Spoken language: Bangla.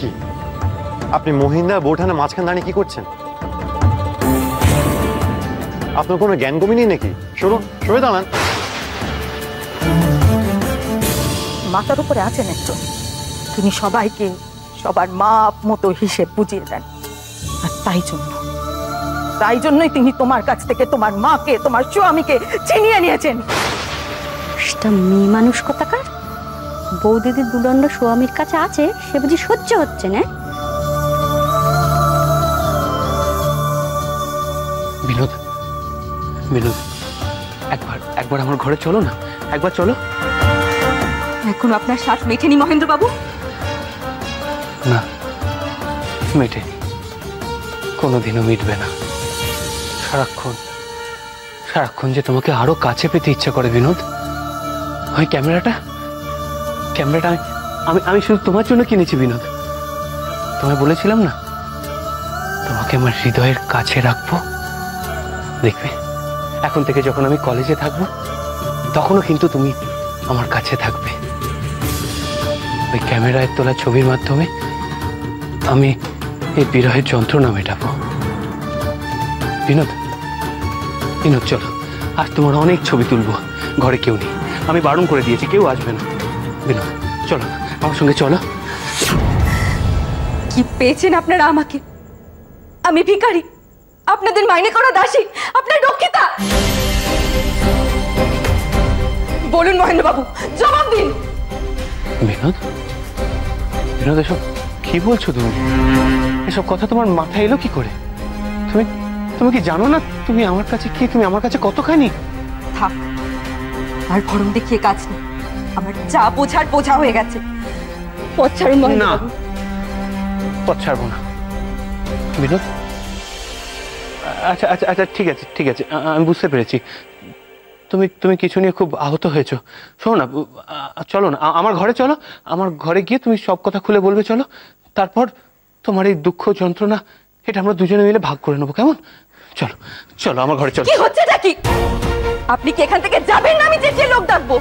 কি আপনি মহিন্দা বৌঠানের মাঝখান দাঁড়িয়ে কি করছেন? আপনার কোনো জ্ঞান কমি নেই নাকি? সরে দাঁড়ান। মাথার উপরে আছেন একটু, তিনি সবাইকে সবার মাপ মতো হিসেব বুঝিয়ে দেন। আর তাই জন্যই তিনি তোমার কাছ থেকে তোমার মাকে, তোমার স্বামীকে ছিনিয়ে নিয়েছেন। মেয়ে মানুষ কথাকার বৌদিদির দুদণ্ড স্বামীর কাছে আছে, সে বুঝি সহ্য হচ্ছে না? বিনোদ, একবার আমার ঘরে চলো না, একবার চলো। এখন আপনার সাথ মেটেনি মহেন্দ্র বাবু? না, মেটেনি, কোনোদিনও মিটবে না। সারাক্ষণ যে তোমাকে আরো কাছে পেতে ইচ্ছা করে বিনোদ। ওই ক্যামেরাটা আমি শুধু তোমার জন্য কিনেছি বিনোদ। তোমায় বলেছিলাম না তোমাকে আমার হৃদয়ের কাছে রাখবো। দেখবে এখন থেকে যখন আমি কলেজে থাকবো তখনও কিন্তু তুমি আমার কাছে থাকবে। ওই ক্যামেরায় তোলা ছবির মাধ্যমে আমি এই বিরহের যন্ত্রণা মেটাবো। বিনোদ, চলো, আজ তোমার অনেক ছবি তুলবো। ঘরে কেউ নেই, আমি বারণ করে দিয়েছি, কেউ আসবে না। বিনোদ চলো, আমার সঙ্গে চলো। কি পেয়েছেন আপনারা আমাকে? আমি ভিখারি, আপনাদের মাইনে করা দাসী, আপনার রক্ষিতা। বলুন মহেন্দ্র বাবু, জবাব দিন। বিনোদ, এসব কি বলছো তুমি? এসব কথা তোমার মাথায় এলো কি করে? তুমি কি জানো না তুমি আমার কাছে কি, তুমি আমার কাছে কতখানি? থাক, আর ভরম দেখিয়ে কাজ নেই। আমার যা বোঝার বোঝা হয়ে গেছে। পথ ছাড়ুন মহেন্দ্র বাবু। পথ ছাড়বো না বিনোদ। আচ্ছা, ঠিক আছে, আমি বুঝতে পেরেছি। তুমি কিছু নিয়ে খুব আহত হয়েছো। শোনো না, চলো না আমার ঘরে, চলো আমার ঘরে গিয়ে তুমি সব কথা খুলে বলবে। চলো, তারপর তোমার এই দুঃখ যন্ত্রণা এটা আমরা দুজনে মিলে ভাগ করে নেবো, কেমন? চলো আমার ঘরে চলো। কি হচ্ছে নাকি? আপনি কি এখান থেকে যাবেন না আমি যে লোক ডাকবো?